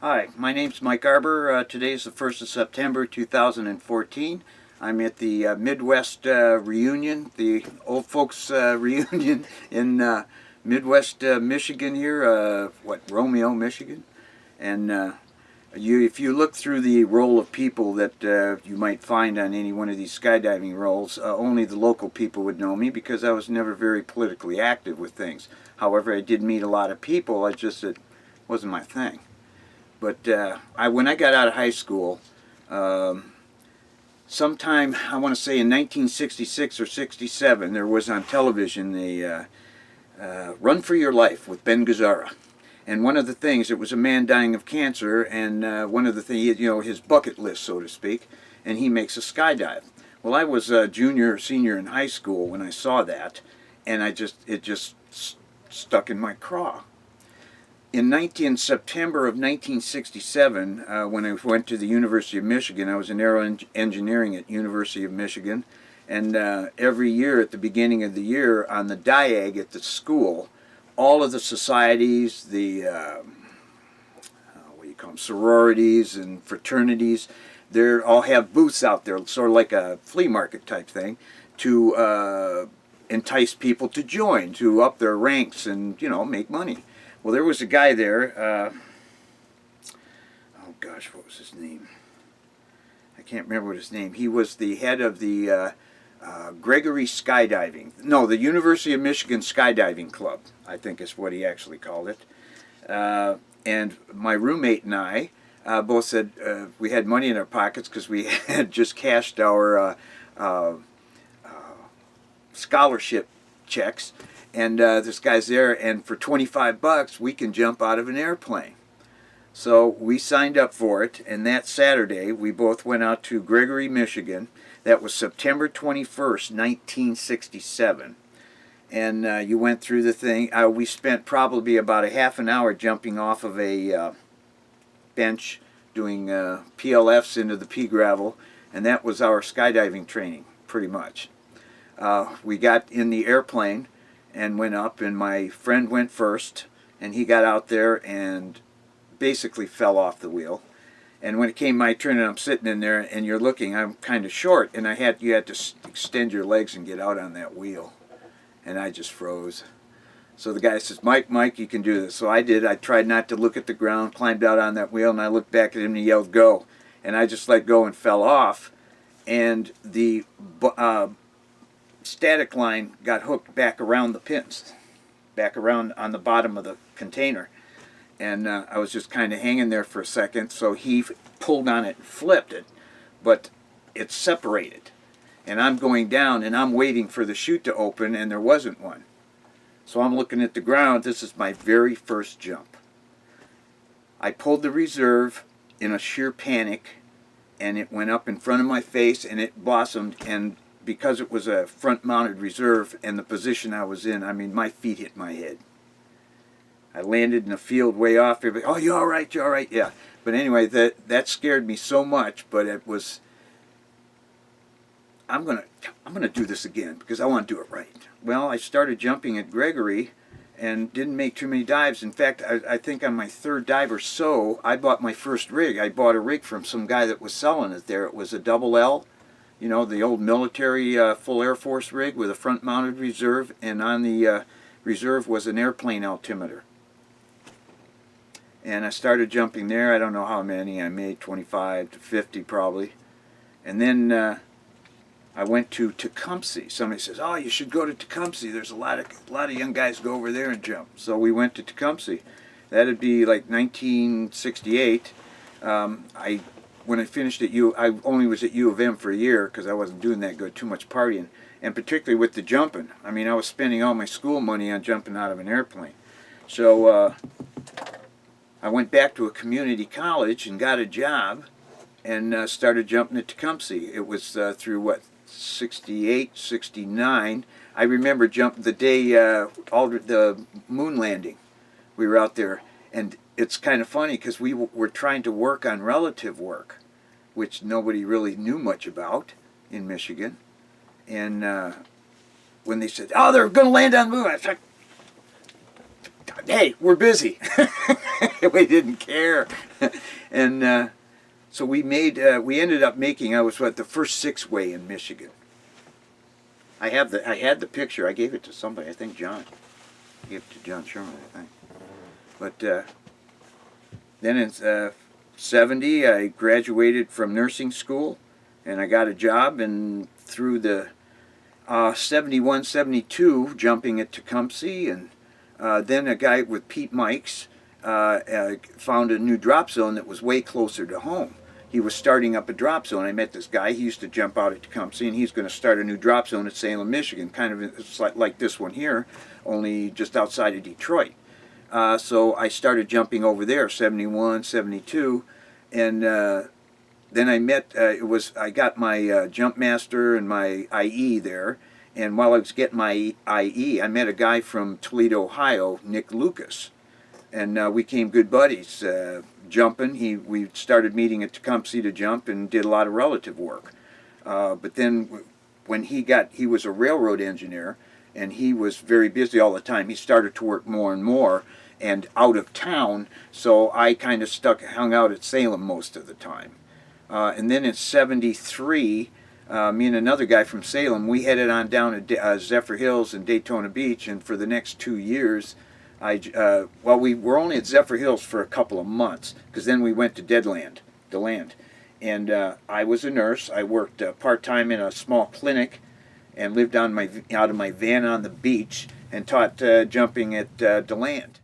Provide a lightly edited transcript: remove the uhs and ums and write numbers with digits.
Hi, my name's Mike Arbour. Today is the 1st of September 2014. I'm at the Midwest reunion, the old folks reunion in Midwest Michigan here, Romeo, Michigan. And if you look through the roll of people that you might find on any one of these skydiving rolls, only the local people would know me because I was never very politically active with things. However, I did meet a lot of people, it wasn't my thing. But when I got out of high school, sometime, I want to say in 1966 or 67, there was on television the Run for Your Life with Ben Gazzara. And one of the things, it was a man dying of cancer, and one of the things, his bucket list, so to speak, and he makes a skydive. Well, I was a junior or senior in high school when I saw that, and it just stuck in my craw. In September of 1967, when I went to the University of Michigan, I was in engineering at University of Michigan, and every year at the beginning of the year on the diag at the school, all of the societies, the what do you call them, sororities and fraternities, they all have booths out there, sort of like a flea market type thing, to entice people to join, to up their ranks and make money. Well, there was a guy there, oh gosh, what was his name? I can't remember what his name. He was the head of the Gregory Skydiving. No, the University of Michigan Skydiving Club, I think is what he actually called it. And my roommate and I both said we had money in our pockets because we had just cashed our scholarship checks. And this guy's there, and for 25 bucks, we can jump out of an airplane. So we signed up for it, and that Saturday, we both went out to Gregory, Michigan. That was September 21st, 1967. And you went through the thing. We spent probably about a half an hour jumping off of a bench, doing PLFs into the pea gravel, and that was our skydiving training, pretty much. We got in the airplane and went up, and my friend went first, and he got out there and basically fell off the wheel. And when it came my turn, and I'm sitting in there, and you're looking, I'm kind of short, and you had to extend your legs and get out on that wheel, and I just froze. So the guy says, Mike, you can do this. So I did. I tried not to look at the ground, climbed out on that wheel, and I looked back at him, and he yelled, "Go!" And I just let go and fell off, and the static line got hooked back around the pins, back around on the bottom of the container, and I was just kind of hanging there for a second. So he pulled on it and flipped it, but it separated, and I'm going down, and I'm waiting for the chute to open, and there wasn't one. So I'm looking at the ground. This is my very first jump. I pulled the reserve in a sheer panic, and it went up in front of my face, and it blossomed, and because it was a front-mounted reserve and the position I was in, I mean, my feet hit my head. I landed in a field way off. Everybody, "Oh, you all right? You all right?" Yeah. But anyway, that scared me so much. But it was, I'm gonna do this again because I want to do it right. Well, I started jumping at Gregory and didn't make too many dives. In fact, I think on my third dive or so, I bought my first rig. I bought a rig from some guy that was selling it there. It was a double L. The old military full Air Force rig with a front-mounted reserve, and on the reserve was an airplane altimeter. And I started jumping there. I don't know how many I made, 25 to 50 probably. And then I went to Tecumseh. Somebody says, "Oh, you should go to Tecumseh. There's a lot of young guys go over there and jump." So we went to Tecumseh. That'd be like 1968. When I finished at I only was at U of M for a year because I wasn't doing that good, too much partying, and particularly with the jumping. I mean, I was spending all my school money on jumping out of an airplane. So I went back to a community college and got a job and started jumping at Tecumseh. It was through, 68, 69. I remember jumping the day the moon landing. We were out there, and it's kind of funny because we were trying to work on relative work, which nobody really knew much about in Michigan. And when they said, "Oh, they're going to land on the moon," I was like, "Hey, we're busy." we didn't care. And so we ended up making, I was the first 6-way in Michigan. I had the picture. I gave it to somebody. I think John. I gave it to John Sherman, I think. But then in 70, I graduated from nursing school, and I got a job. And through the 71, 72, jumping at Tecumseh, and then a guy with Pete Mikes found a new drop zone that was way closer to home. He was starting up a drop zone. I met this guy. He used to jump out at Tecumseh, and he's going to start a new drop zone at Salem, Michigan, kind of it's like this one here, only just outside of Detroit. So I started jumping over there, 71, 72, and then I met, I got my jump master and my IE there, and while I was getting my IE, I met a guy from Toledo, Ohio, Nick Lucas, and we became good buddies. Jumping, we started meeting at Tecumseh to jump and did a lot of relative work. But then when he was a railroad engineer, and he was very busy all the time. He started to work more and more and out of town, so I kind of hung out at Salem most of the time. And then in 73, me and another guy from Salem, we headed on down to Zephyr Hills and Daytona Beach, and for the next 2 years, we were only at Zephyr Hills for a couple of months, because then we went to DeLand. And I was a nurse. I worked part-time in a small clinic and lived out of my van on the beach and taught jumping at DeLand.